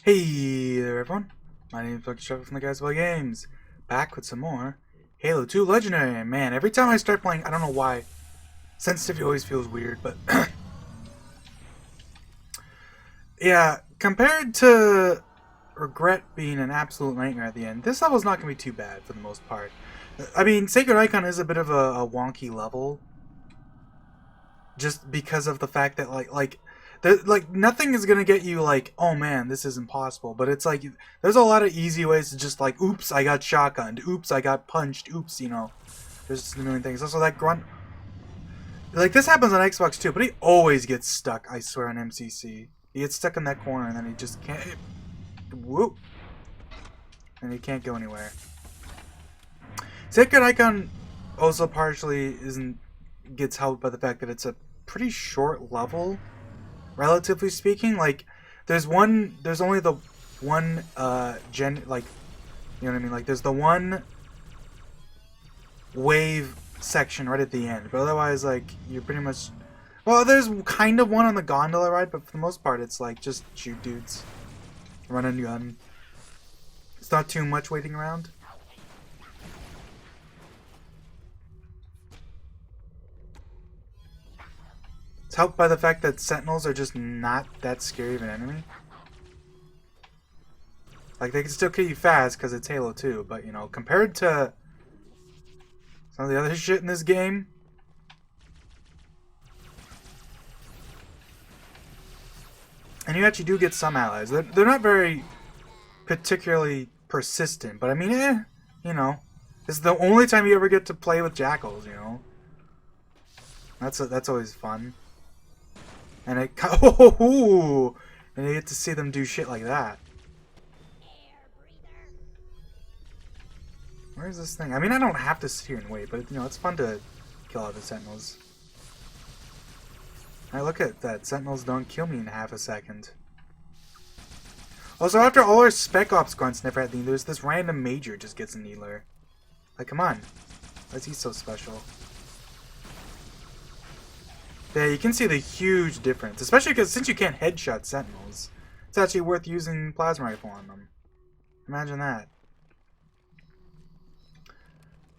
Hey there everyone, my name is Bucky Struggle from the Guys Play Games, back with some more Halo 2 Legendary. Man, every time I start playing, I don't know why, sensitivity always feels weird, but yeah, compared to Regret being an absolute nightmare at the end, this level's not going to be too bad for the most part. I mean, Sacred Icon is a bit of a wonky level, just because of the fact that like nothing is gonna get you like, oh man, this is impossible. But it's like there's a lot of easy ways to just like, oops, I got shotgunned, oops, I got punched, oops, there's just a million things. Also, that grunt, like this happens on Xbox too, but he always gets stuck. I swear on MCC, he gets stuck in that corner and then he just can't. Whoop, and he can't go anywhere. Sacred Icon also partially isn't gets helped by the fact that it's a pretty short level, relatively speaking. Like there's only the one like, you know what I mean, like there's the one wave section right at the end, but otherwise like you're pretty much, well, there's kind of one on the gondola ride, but for the most part it's like just shoot dudes, run and gun. It's not too much waiting around. It's helped by the fact that sentinels are just not that scary of an enemy. Like, they can still kill you fast because it's Halo 2, but, compared to some of the other shit in this game, and you actually do get some allies. They're not very particularly persistent, but I mean, you know. It's the only time you ever get to play with jackals. That's always fun. And and you get to see them do shit like that. Where's this thing? I mean, I don't have to sit here and wait, but it's fun to kill all the sentinels. I look at that. Sentinels don't kill me in half a second. Also, after all our Spec Ops grunts never had the there's this random Major just gets a Needler. Like, come on. Why is he so special? Yeah, you can see the huge difference. Especially because since you can't headshot Sentinels, it's actually worth using Plasma Rifle on them. Imagine that.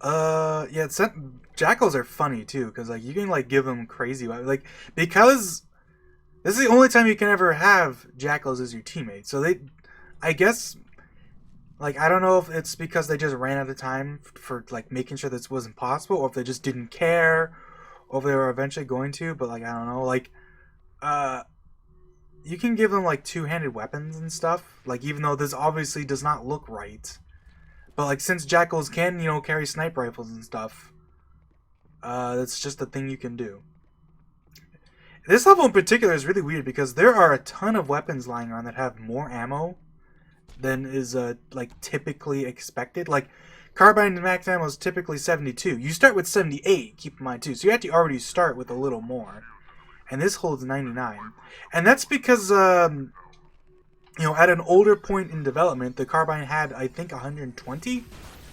Yeah, Jackals are funny too, because like you can like give them crazy like, because this is the only time you can ever have Jackals as your teammate. So I guess, like, I don't know if it's because they just ran out of time for like making sure this wasn't possible, or if they just didn't care, or if they were eventually going to. But like, I don't know, like, uh, you can give them like two-handed weapons and stuff. Like, even though this obviously does not look right. But like, since Jackals can, carry sniper rifles and stuff, that's just a thing you can do. This level in particular is really weird because there are a ton of weapons lying around that have more ammo than is like typically expected. Like, carbine max ammo is typically 72. You start with 78. Keep in mind too, so you have to already start with a little more. And this holds 99, and that's because at an older point in development, the carbine had, I think, 120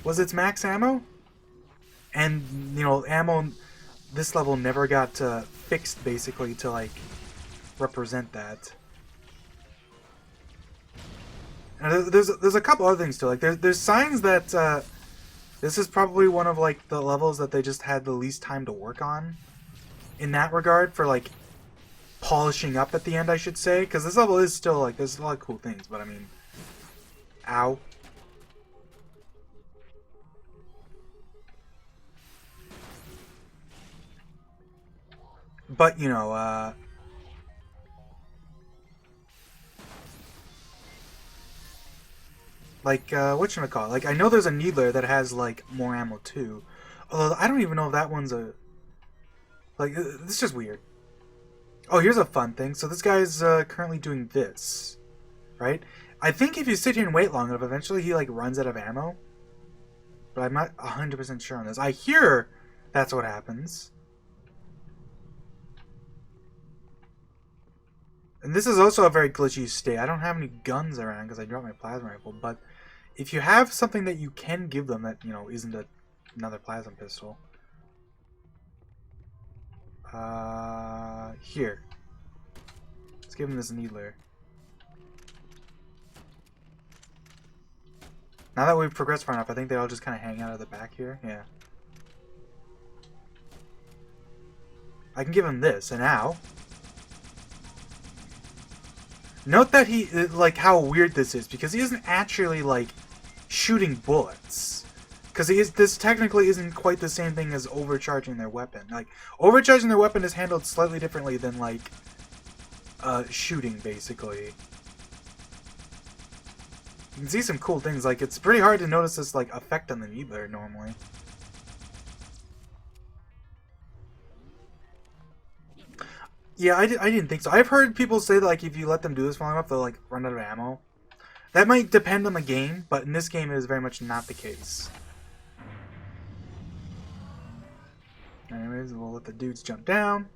was its max ammo, and ammo this level never got fixed basically to like represent that. And there's a couple other things too. Like there's signs that this is probably one of like the levels that they just had the least time to work on in that regard, for like polishing up at the end, I should say, because this level is still like, there's a lot of cool things, but I mean, ow. But like, whatchamacallit, like, I know there's a Needler that has like more ammo too, although I don't even know if that one's a, like, it's just weird. Oh, here's a fun thing. So this guy's currently doing this, right? I think if you sit here and wait long enough, eventually he like runs out of ammo. But I'm not 100% sure on this. I hear that's what happens. And this is also a very glitchy state. I don't have any guns around because I dropped my plasma rifle. But if you have something that you can give them that isn't another plasma pistol, here, let's give him this Needler. Now that we've progressed far enough, I think they all just kind of hang out at the back here. Yeah. I can give him this, and now... Note that he... Like, how weird this is, because he isn't actually, like, shooting bullets. Because this technically isn't quite the same thing as overcharging their weapon. Like, overcharging their weapon is handled slightly differently than, like, shooting, basically. You can see some cool things. Like, it's pretty hard to notice this, like, effect on the Needler normally. Yeah, I didn't think so. I've heard people say that, like, if you let them do this long enough, they'll, like, run out of ammo. That might depend on the game, but in this game it is very much not the case. Anyways, we'll let the dudes jump down.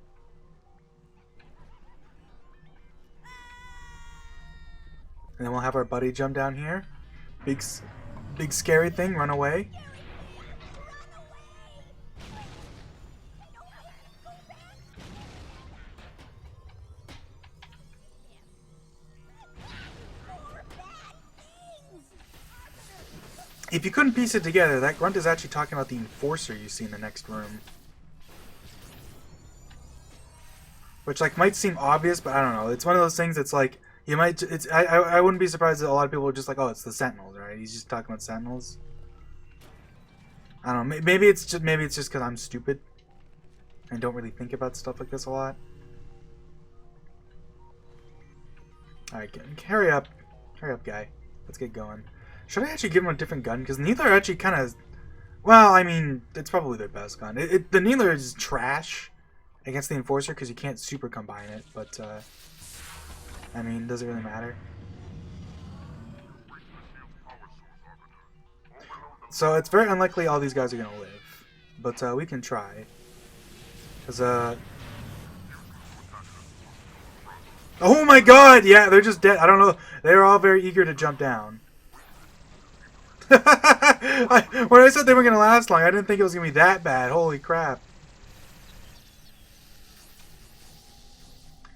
And then we'll have our buddy jump down here. Big scary thing, run away. If you couldn't piece it together, that grunt is actually talking about the Enforcer you see in the next room. Which, like, might seem obvious, but I don't know. It's one of those things that's like, you might... I wouldn't be surprised that a lot of people are just like, oh, it's the Sentinels, right? He's just talking about Sentinels. I don't know. Maybe it's just because I'm stupid and don't really think about stuff like this a lot. Alright, hurry up. Hurry up, guy. Let's get going. Should I actually give him a different gun? Because Needler actually kind of... Well, I mean, it's probably their best gun. The Needler is trash against the Enforcer because you can't super combine it, but, I mean, does it really matter? So it's very unlikely all these guys are going to live, but we can try. Because, oh my god! Yeah, they're just dead. I don't know. They're all very eager to jump down. When I said they weren't going to last long, I didn't think it was going to be that bad. Holy crap.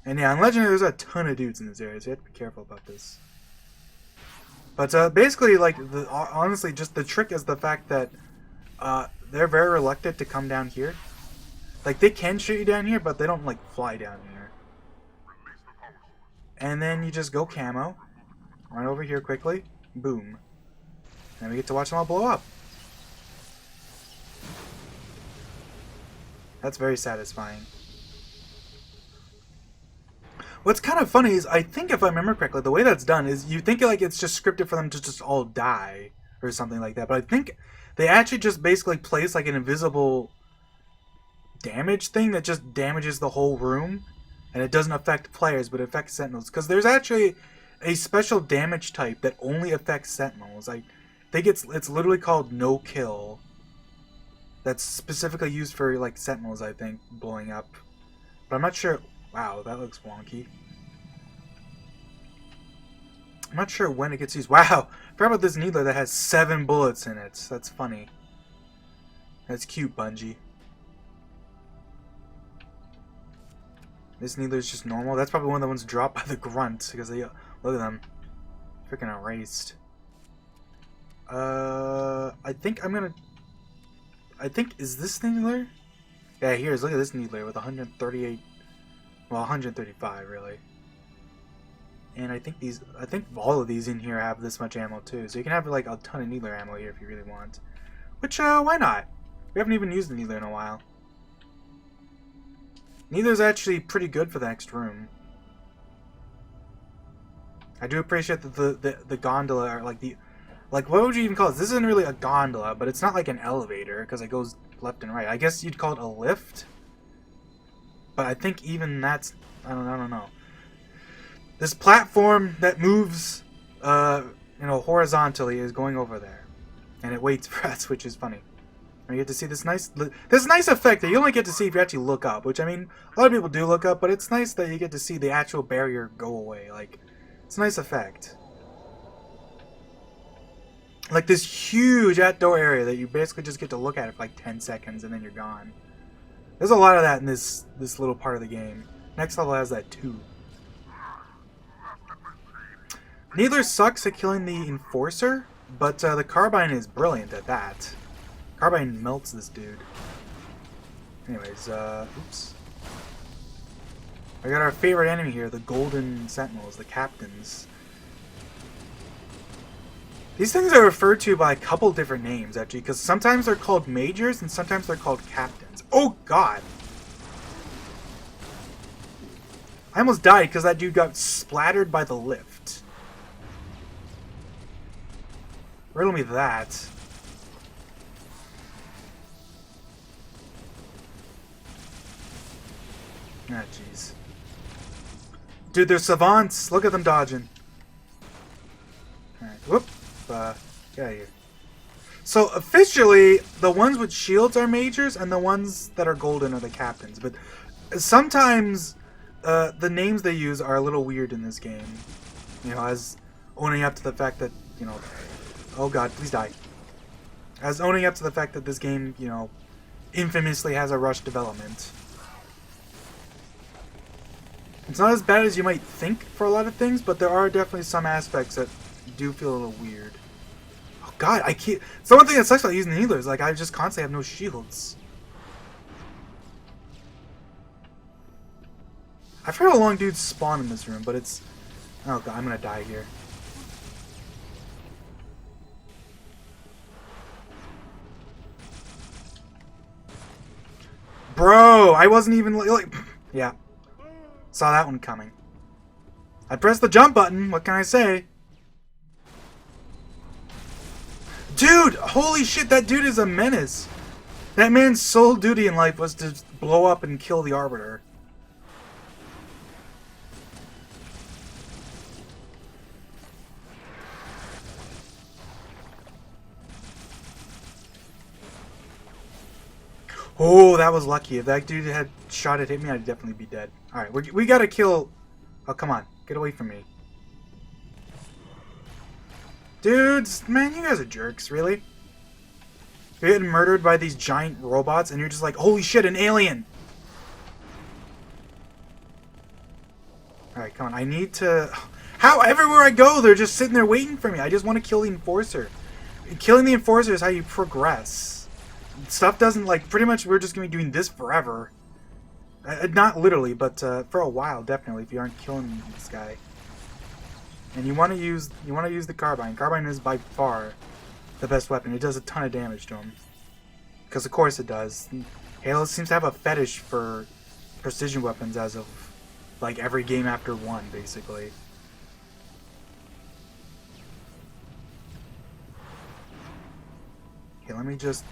And yeah, in Legendary, there's a ton of dudes in this area, so you have to be careful about this. But basically, like, honestly, just the trick is the fact that they're very reluctant to come down here. Like, they can shoot you down here, but they don't, like, fly down here. And then you just go camo, run over here quickly, boom. And we get to watch them all blow up. That's very satisfying. What's kind of funny is, I think if I remember correctly, the way that's done is you think like it's just scripted for them to just all die or something like that. But I think they actually just basically place like an invisible damage thing that just damages the whole room. And it doesn't affect players, but it affects Sentinels. Because there's actually a special damage type that only affects Sentinels. I think it's literally called No Kill. That's specifically used for like Sentinels, I think, blowing up. But I'm not sure. Wow, that looks wonky. I'm not sure when it gets used. Wow, I forgot about this Needler that has 7 bullets in it. That's funny. That's cute, Bungie. This Needler's just normal. That's probably one of the ones dropped by the grunt because they look at them, freaking erased. I think I'm gonna. I think is this Needler? Yeah, here's look at this Needler with 138. Well, 135 really. And I think all of these in here have this much ammo too. So you can have like a ton of Needler ammo here if you really want. Which why not? We haven't even used the Needler in a while. Needler's actually pretty good for the next room. I do appreciate that the gondola are like what would you even call this? This isn't really a gondola, but it's not like an elevator because it goes left and right. I guess you'd call it a lift. But I think even that's I don't know. This platform that moves horizontally is going over there. And it waits for us, which is funny. And you get to see this nice effect that you only get to see if you actually look up, which I mean, a lot of people do look up, but it's nice that you get to see the actual barrier go away. Like, it's a nice effect. Like this huge outdoor area that you basically just get to look at it for like 10 seconds and then you're gone. There's a lot of that in this little part of the game. Next level has that too. Needler sucks at killing the Enforcer, But the Carbine is brilliant at that. Carbine melts this dude. Anyways, oops. I got our favorite enemy here, the Golden Sentinels, the Captains. These things are referred to by a couple different names, actually, because sometimes they're called Majors and sometimes they're called Captains. Oh, God! I almost died because that dude got splattered by the lift. Riddle me that. Ah, jeez. Dude, they're savants! Look at them dodging. Alright, whoop. Get out of here. So, officially, the ones with shields are Majors, and the ones that are golden are the Captains. But sometimes, the names they use are a little weird in this game. You know, as owning up to the fact that, you know... Oh god, please die. As owning up to the fact that this game, you know, infamously has a rushed development. It's not as bad as you might think for a lot of things, but there are definitely some aspects that do feel a little weird. Oh god, I can't... It's the one thing that sucks about using the healers, like, I just constantly have no shields. I've heard a long dude spawn in this room, but it's... Oh god, I'm gonna die here. Bro, I wasn't even like... Yeah. Saw that one coming. I pressed the jump button, what can I say? Dude, holy shit, that dude is a menace. That man's sole duty in life was to blow up and kill the Arbiter. Oh, that was lucky. If that dude had shot at hit me, I'd definitely be dead. Alright, we gotta kill... Oh, come on. Get away from me. Dudes, man, you guys are jerks, really? You're getting murdered by these giant robots, and you're just like, holy shit, an alien! Alright, come on. I need to... How? Everywhere I go, they're just sitting there waiting for me. I just want to kill the Enforcer. Killing the Enforcer is how you progress. Stuff doesn't, like, pretty much we're just going to be doing this forever. Not literally, but for a while, definitely, if you aren't killing this guy. And you want to use the Carbine. Carbine is by far the best weapon. It does a ton of damage to him. Because of course it does. Halo seems to have a fetish for precision weapons as of, like, every game after one, basically. Okay, let me just...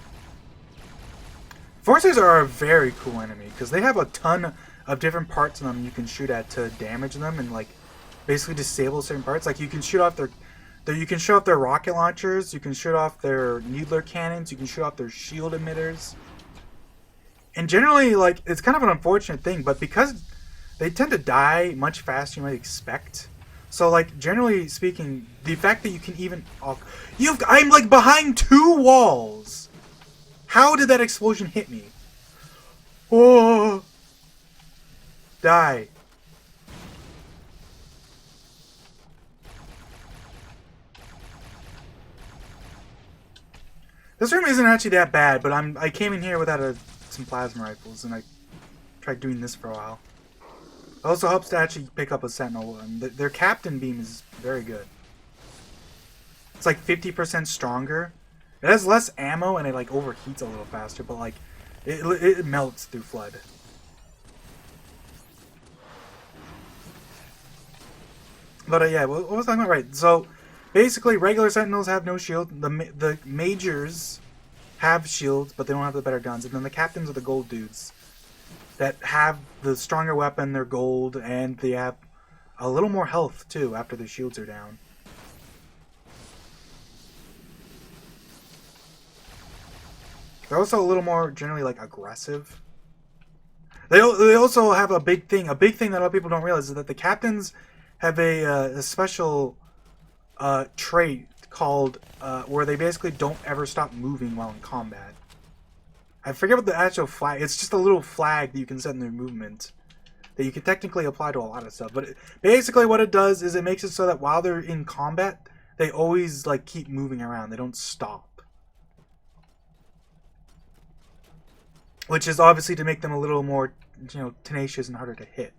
Forcers are a very cool enemy, because they have a ton of different parts in them you can shoot at to damage them and, like, basically disable certain parts. Like, you can shoot off their rocket launchers, you can shoot off their needler cannons, you can shoot off their shield emitters. And generally, like, it's kind of an unfortunate thing, but because they tend to die much faster than you might expect. So, like, generally speaking, the fact that you can even... I'm, like, behind two walls! How did that explosion hit me? Oh! Die. This room isn't actually that bad, but I came in here without some plasma rifles, and I tried doing this for a while. It also helps to actually pick up a Sentinel, and their Captain Beam is very good. It's like 50% stronger. It has less ammo, and it like overheats a little faster, but like it melts through Flood. But yeah, what was I talking about? Right, so basically, regular Sentinels have no shield. The Majors have shields, but they don't have the better guns. And then the Captains are the gold dudes that have the stronger weapon, they're gold, and they have a little more health, too, after their shields are down. They're also a little more, generally, like, aggressive. They also have a big thing. A big thing that a lot of people don't realize is that the Captains have a special trait called where they basically don't ever stop moving while in combat. I forget what the actual flag... It's just a little flag that you can set in their movement that you can technically apply to a lot of stuff. But basically what it does is it makes it so that while they're in combat, they always like keep moving around. They don't stop. Which is obviously to make them a little more, you know, tenacious and harder to hit.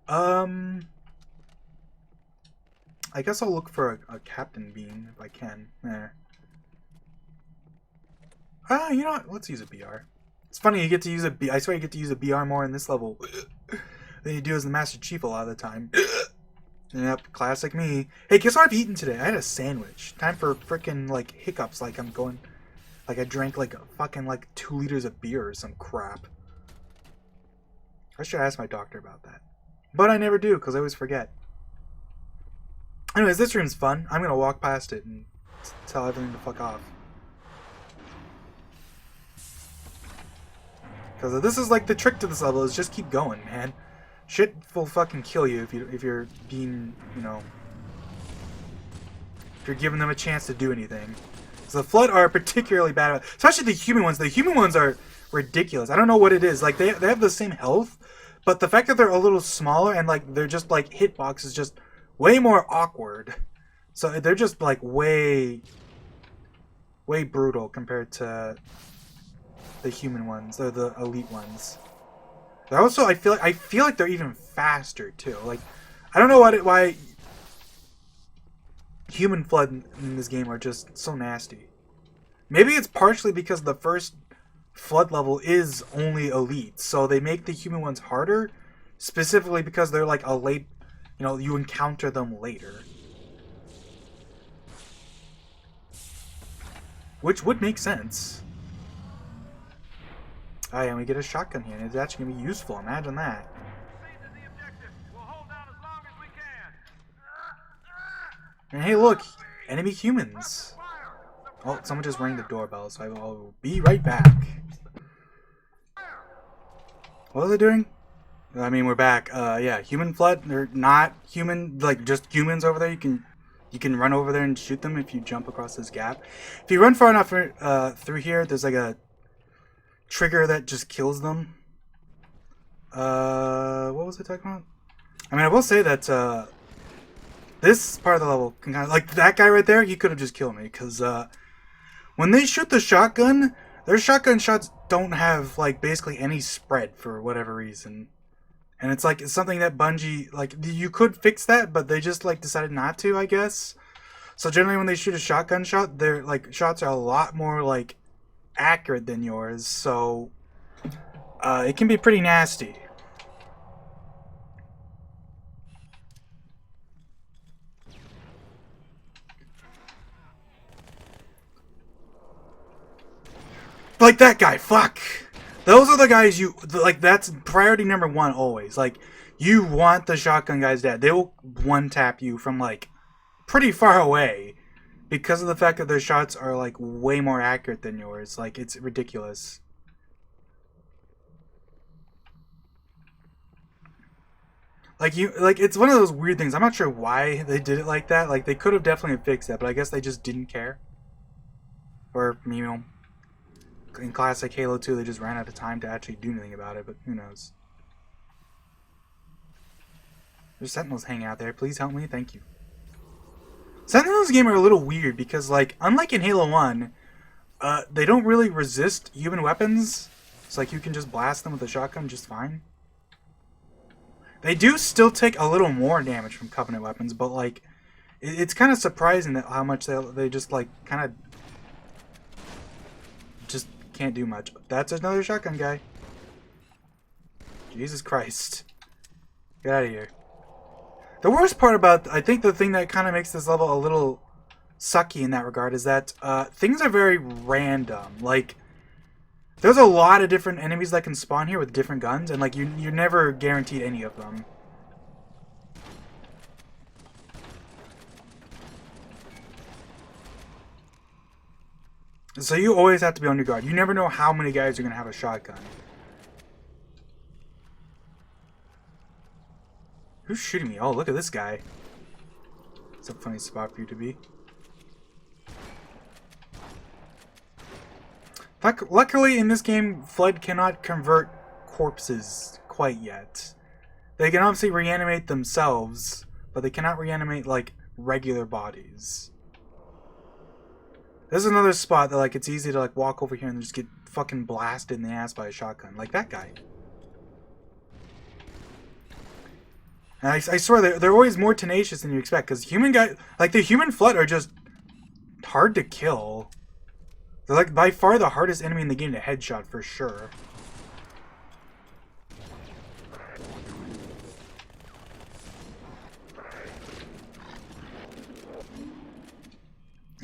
I guess I'll look for a captain bean if I can. There. You know what? Let's use a BR. It's funny, you get to use I swear you get to use a BR more in this level than you do as the Master Chief a lot of the time. Yep, classic me. Hey, guess what I've eaten today? I had a sandwich. Time for frickin' like hiccups, like I'm going, like I drank like a fucking like 2 liters of beer or some crap. I should ask my doctor about that. But I never do, because I always forget. Anyways, this room's fun. I'm gonna walk past it and tell everything to fuck off. Because this is like the trick to this level, is just keep going, man. Shit will fucking kill you if you're being, you know, if you're giving them a chance to do anything. So the Flood are particularly bad, especially the human ones. The human ones are ridiculous. I don't know what it is. Like they have the same health, but the fact that they're a little smaller and like they're just like hitbox is just way more awkward. So they're just like way brutal compared to the human ones, or the elite ones. They're also, I feel like they're even faster too. Like, I don't know why human Flood in this game are just so nasty. Maybe it's partially because the first Flood level is only elite, so they make the human ones harder, specifically because they're like a late, you know, you encounter them later. Which would make sense. Oh yeah, and we get a shotgun here, and it's actually going to be useful, imagine that. And hey look, enemy humans. Oh, someone just rang the doorbell, so I will be right back. What was I doing? I mean, we're back. Yeah, human Flood, they're not human, like just humans over there. You can run over there and shoot them if you jump across this gap. If you run far enough through here, there's like a trigger that just kills them. What was I talking about? I mean, I will say that this part of the level can kind of, like that guy right there, he could have just killed me, because when they shoot the shotgun, their shotgun shots don't have like basically any spread for whatever reason. And it's like, it's something that Bungie, like, you could fix that, but they just like decided not to, I guess. So generally when they shoot a shotgun shot, their like shots are a lot more like accurate than yours, so it can be pretty nasty. Like that guy, fuck! Those are the guys like, that's priority number 1 always. Like, you want the shotgun guys dead. They will one-tap you from like pretty far away, because of the fact that their shots are like way more accurate than yours. Like, it's ridiculous. Like, it's one of those weird things. I'm not sure why they did it like that. Like, they could have definitely fixed that, but I guess they just didn't care. Or, you know, in classic Halo 2, they just ran out of time to actually do anything about it, but who knows. There's Sentinels hanging out there. Please help me. Thank you. Sentinels in this game are a little weird because, like, unlike in Halo 1, they don't really resist human weapons. It's like you can just blast them with a shotgun just fine. They do still take a little more damage from Covenant weapons, but, like, it's kind of surprising that how much they just, like, kind of just can't do much. That's another shotgun guy. Jesus Christ. Get out of here. The worst part about, I think the thing that kind of makes this level a little sucky in that regard is that things are very random. Like, there's a lot of different enemies that can spawn here with different guns, and like you're never guaranteed any of them. So you always have to be on your guard. You never know how many guys are going to have a shotgun. Who's shooting me? Oh, look at this guy. It's a funny spot for you to be. Luckily, in this game, Flood cannot convert corpses quite yet. They can obviously reanimate themselves, but they cannot reanimate, like, regular bodies. This is another spot that like it's easy to like walk over here and just get fucking blasted in the ass by a shotgun, like that guy. And I swear they're always more tenacious than you expect, because the human flood are just hard to kill. They're like by far the hardest enemy in the game to headshot for sure.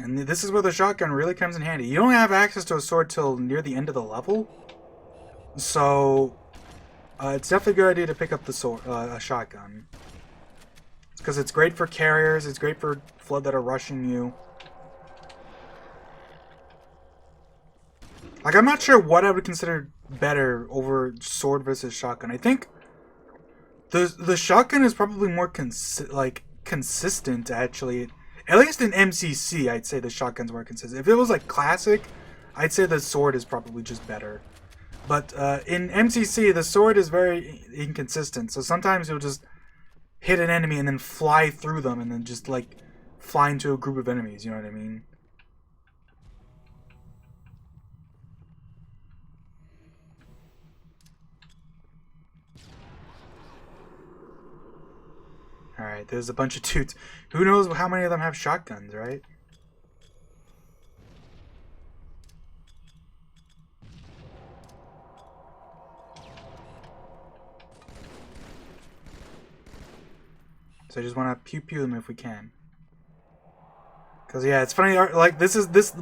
And this is where the shotgun really comes in handy. You don't have access to a sword till near the end of the level, so it's definitely a good idea to pick up the sword, a shotgun, because it's great for carriers. It's great for flood that are rushing you. Like, I'm not sure what I would consider better over sword versus shotgun. I think the shotgun is probably more consistent, actually. At least in MCC, I'd say the shotgun's more consistent. If it was like classic, I'd say the sword is probably just better. But in MCC, the sword is very inconsistent. So sometimes you'll just hit an enemy and then fly through them and then just like fly into a group of enemies. You know what I mean? Alright, there's a bunch of dudes. Who knows how many of them have shotguns, right? So I just want to pew them if we can. Because, yeah, it's funny, like,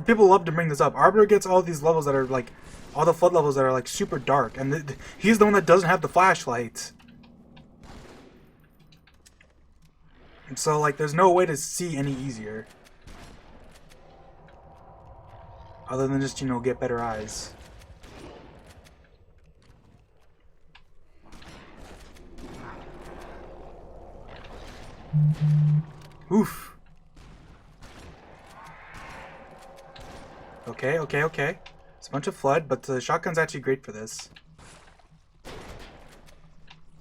people love to bring this up. Arbiter gets all these levels that are, like, all the flood levels that are, like, super dark. And he's the one that doesn't have the flashlight. So, like, there's no way to see any easier. Other than just, get better eyes. Oof. Okay. It's a bunch of flood, but the shotgun's actually great for this.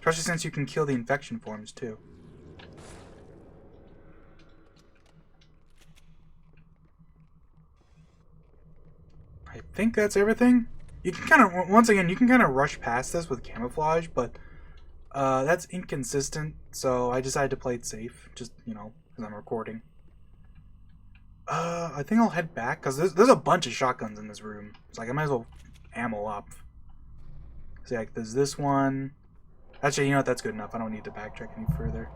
Especially since you can kill the infection forms, too. I think that's everything. You can kind of, once again, you can kind of rush past this with camouflage, but that's inconsistent, so I decided to play it safe, just, because I'm recording. I think I'll head back, because there's a bunch of shotguns in this room. It's like, I might as well ammo up. See, like, there's this one. Actually, you know what, that's good enough. I don't need to backtrack any further.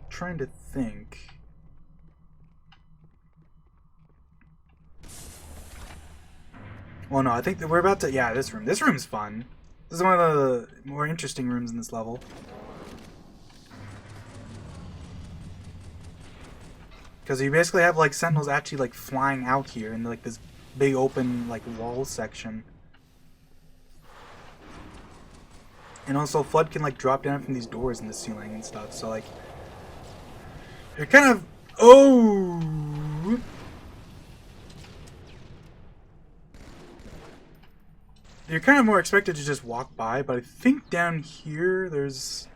Trying to think. Well, no, I think that we're about to... Yeah, this room. This room's fun. This is one of the more interesting rooms in this level. Because you basically have, like, sentinels actually, like, flying out here in, like, this big open, like, wall section. And also, Flood can, like, drop down from these doors in the ceiling and stuff, so, like... You're kind of... Oh! You're kind of more expected to just walk by, but I think down here there's...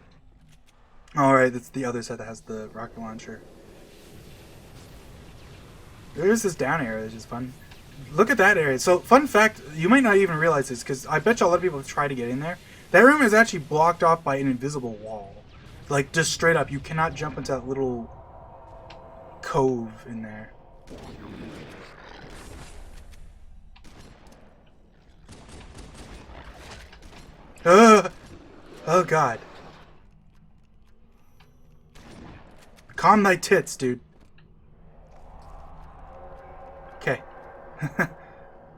Alright, that's the other side that has the rocket launcher. There's this down area that's just fun. Look at that area. So, fun fact, you might not even realize this, because I bet you a lot of people have tried to get in there. That room is actually blocked off by an invisible wall. Like, just straight up, you cannot jump into that little cove in there. Oh god. Calm thy tits, dude. Okay.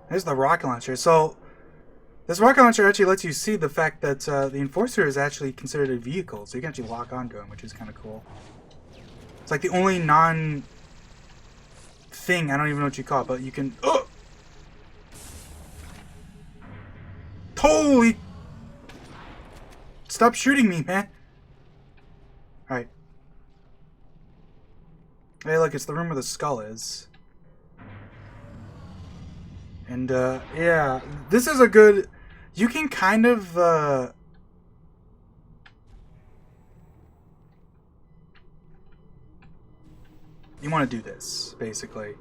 There's the rocket launcher. So, this rocket launcher actually lets you see the fact that the Enforcer is actually considered a vehicle, so you can actually lock onto him, which is kind of cool. It's like the only non-thing, I don't even know what you call it, but you can... Holy... Stop shooting me, man! Alright. Hey, look, it's the room where the skull is. And, yeah, this is a good... You can kind of, you want to do this, basically.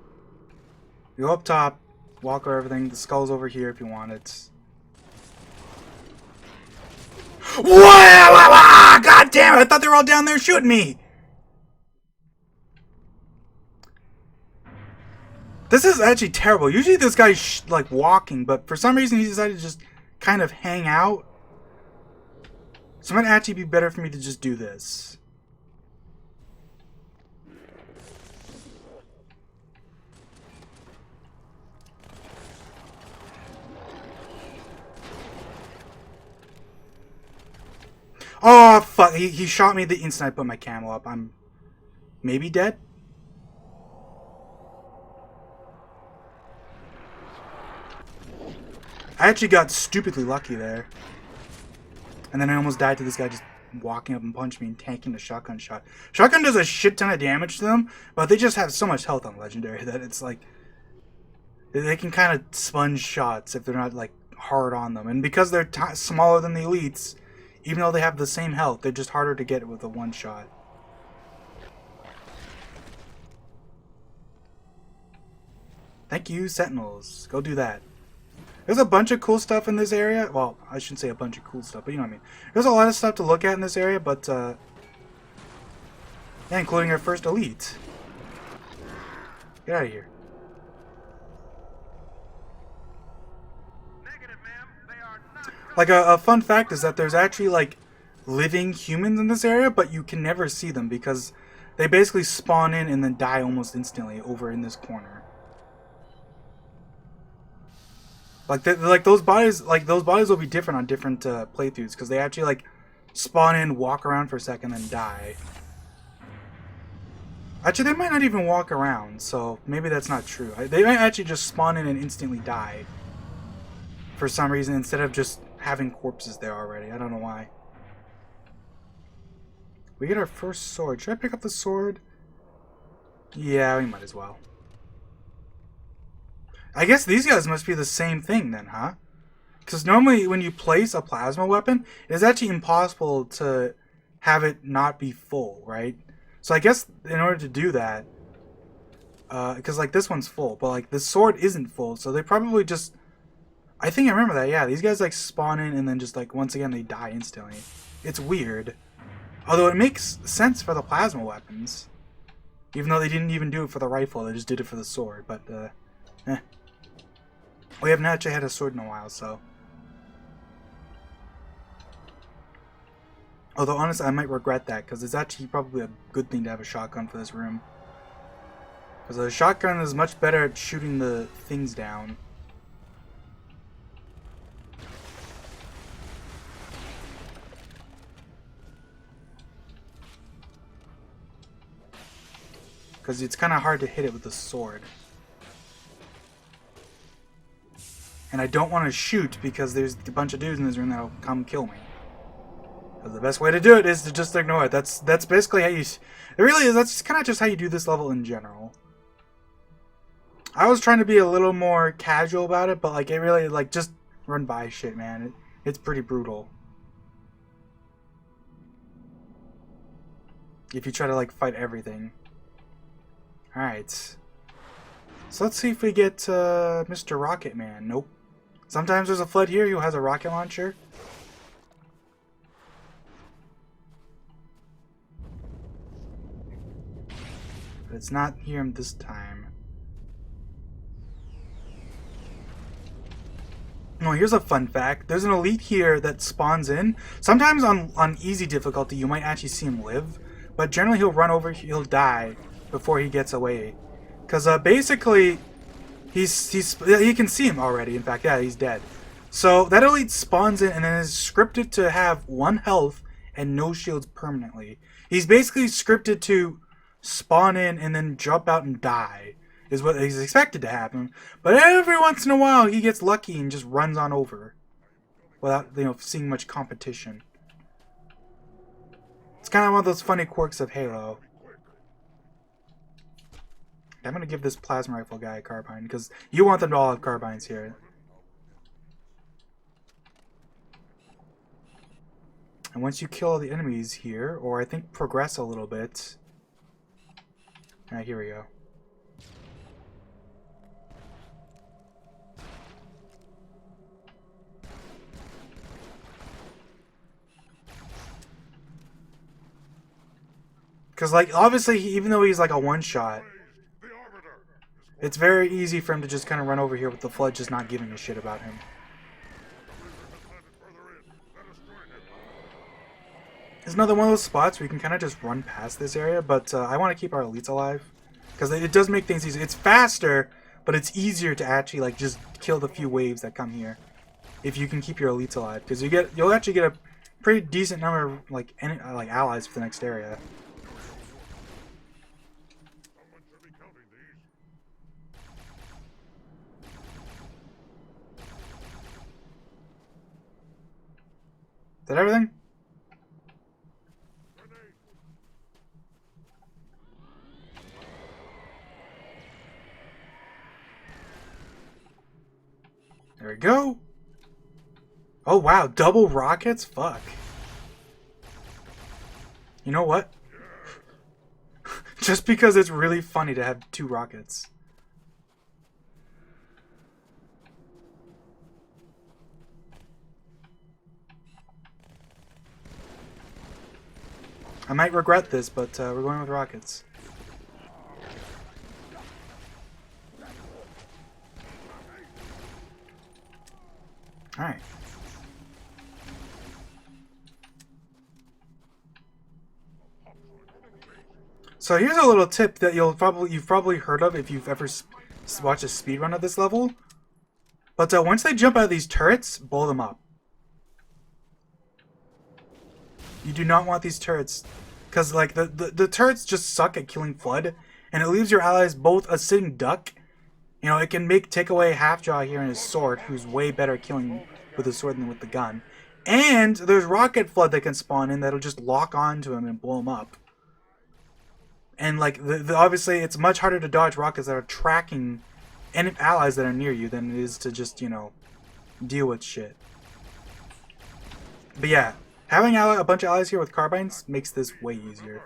You go up top, walk over everything. The skull's over here if you want it. Whoa! God damn it! I thought they were all down there shooting me! This is actually terrible. Usually this guy's like walking, but for some reason he decided to just kind of hang out. So it might actually be better for me to just do this. Oh, fuck. He shot me the instant I put my camo up. I'm maybe dead? I actually got stupidly lucky there. And then I almost died to this guy just walking up and punching me and tanking the shotgun shot. Shotgun does a shit ton of damage to them, but they just have so much health on Legendary that it's like... They can kind of sponge shots if they're not like hard on them. And because they're smaller than the elites, even though they have the same health, they're just harder to get with a one shot. Thank you, Sentinels. Go do that. There's a bunch of cool stuff in this area. Well, I shouldn't say a bunch of cool stuff, but you know what I mean. There's a lot of stuff to look at in this area, but yeah, including our first elite. Get out of here. Like a fun fact is that there's actually like living humans in this area, but you can never see them because they basically spawn in and then die almost instantly over in this corner. Like those bodies will be different on different playthroughs because they actually like spawn in, walk around for a second, then die. Actually, they might not even walk around, so maybe that's not true. They might actually just spawn in and instantly die for some reason instead of just having corpses there already. I don't know why. We get our first sword. Should I pick up the sword? Yeah, we might as well. I guess these guys must be the same thing then, huh? Because normally when you place a plasma weapon, it is actually impossible to have it not be full, right? So I guess in order to do that, because like this one's full, but like the sword isn't full, so they probably just... I think I remember that, yeah. These guys like spawn in and then just like once again they die instantly. It's weird. Although it makes sense for the plasma weapons. Even though they didn't even do it for the rifle, they just did it for the sword, but eh. We haven't actually had a sword in a while, so... Although, honestly, I might regret that, because it's actually probably a good thing to have a shotgun for this room. Because a shotgun is much better at shooting the things down. Because it's kind of hard to hit it with the sword. And I don't want to shoot because there's a bunch of dudes in this room that'll come kill me. Because the best way to do it is to just ignore it. That's basically how you... It really is. That's kind of just how you do this level in general. I was trying to be a little more casual about it, but like it really, like, just run by shit, man. It's pretty brutal. If you try to like fight everything. Alright. So let's see if we get Mr. Rocket Man. Nope. Sometimes there's a Flood here who has a rocket launcher. But it's not here this time. No, here's a fun fact. There's an elite here that spawns in. Sometimes on easy difficulty you might actually see him live. But generally he'll run over, he'll die before he gets away. Because basically... he can see him already. In fact, yeah, he's dead. So that elite spawns in and then is scripted to have 1 health and no shields permanently. He's basically scripted to spawn in and then jump out and die, is what is expected to happen. But every once in a while, he gets lucky and just runs on over without, you know, seeing much competition. It's kind of one of those funny quirks of Halo. I'm going to give this plasma rifle guy a carbine, because you want them to all have carbines here. And once you kill all the enemies here, or I think progress a little bit, Alright, here we go. Because, like, obviously, even though he's like a one-shot, it's very easy for him to just kind of run over here with the Flood just not giving a shit about him. It's another one of those spots where you can kind of just run past this area, but I want to keep our elites alive. Because it does make things easier. It's faster, but it's easier to actually, like, just kill the few waves that come here. If you can keep your elites alive. Because you'll actually get a pretty decent number of, like, allies for the next area. Is that everything? There we go. Oh wow, double rockets? Fuck. You know what? Just because it's really funny to have 2 rockets. I might regret this, but we're going with rockets. Alright. So here's a little tip that you've probably heard of if you've ever watched a speedrun of this level. But once they jump out of these turrets, blow them up. You do not want these turrets, because like the turrets just suck at killing Flood, and it leaves your allies both a sitting duck. You know, it can take away Halfjaw here in his sword, who's way better at killing with the sword than with the gun. And there's Rocket Flood that can spawn in that'll just lock onto him and blow him up. And like obviously, it's much harder to dodge rockets that are tracking any allies that are near you than it is to just, you know, deal with shit. But yeah, having a bunch of allies here with carbines makes this way easier,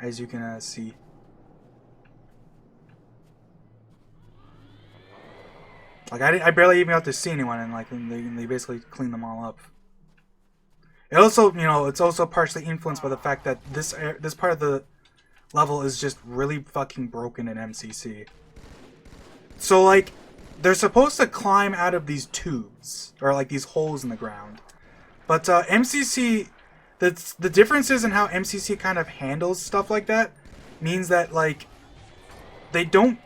as you can see. Like I barely even got to see anyone, and like they basically clean them all up. It also, you know, it's also partially influenced by the fact that this part of the level is just really fucking broken in MCC. So like, they're supposed to climb out of these tubes or like these holes in the ground, but MCC, the differences in how MCC kind of handles stuff like that means that like they don't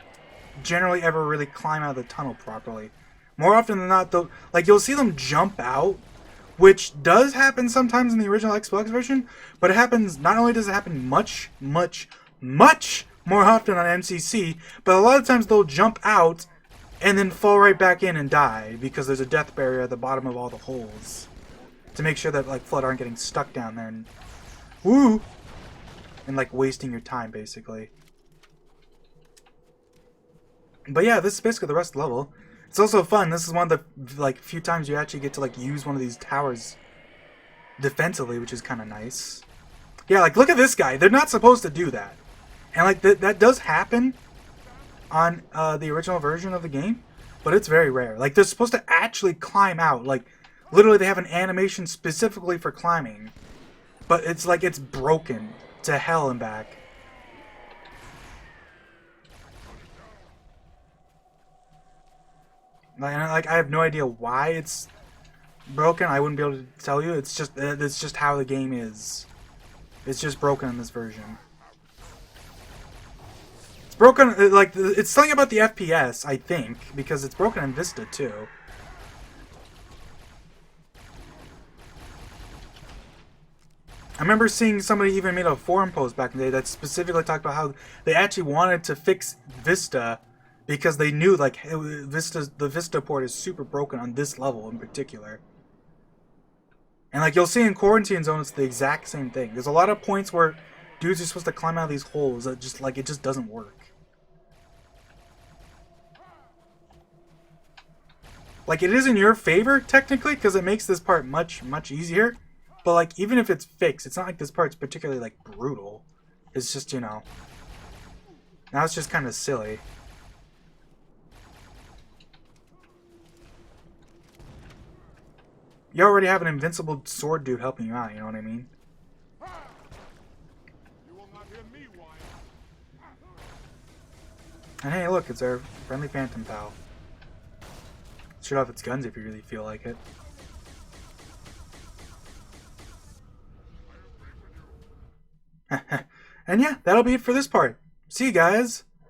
generally ever really climb out of the tunnel properly. More often than not, though, like you'll see them jump out, which does happen sometimes in the original Xbox version, but it happens, not only does it happen much more often on MCC, but a lot of times they'll jump out and then fall right back in and die because there's a death barrier at the bottom of all the holes to make sure that like Flood aren't getting stuck down there and like wasting your time basically. But yeah, this is basically the rest of the level. It's also fun. This is one of the like few times you actually get to like use one of these towers defensively, which is kind of nice. Yeah, like look at this guy. They're not supposed to do that, and like that does happen on the original version of the game, but it's very rare. Like they're supposed to actually climb out. Like literally, they have an animation specifically for climbing, but it's like it's broken to hell and back. Like I have no idea why it's broken. I wouldn't be able to tell you. It's just how the game is. It's just broken in this version. It's broken. Like it's something about the FPS, I think, because it's broken in Vista too. I remember seeing somebody even made a forum post back in the day that specifically talked about how they actually wanted to fix Vista because they knew like the Vista port is super broken on this level in particular. And like you'll see in Quarantine Zone, it's the exact same thing. There's a lot of points where dudes are supposed to climb out of these holes that just like it just doesn't work. Like it is in your favor technically because it makes this part much easier. But like even if it's fixed, it's not like this part's particularly like brutal. It's just, you know, now it's just kind of silly. You already have an invincible sword dude helping you out, you know what I mean? And hey, look, it's our friendly phantom pal. Shoot off its guns if you really feel like it. And yeah, that'll be it for this part. See you guys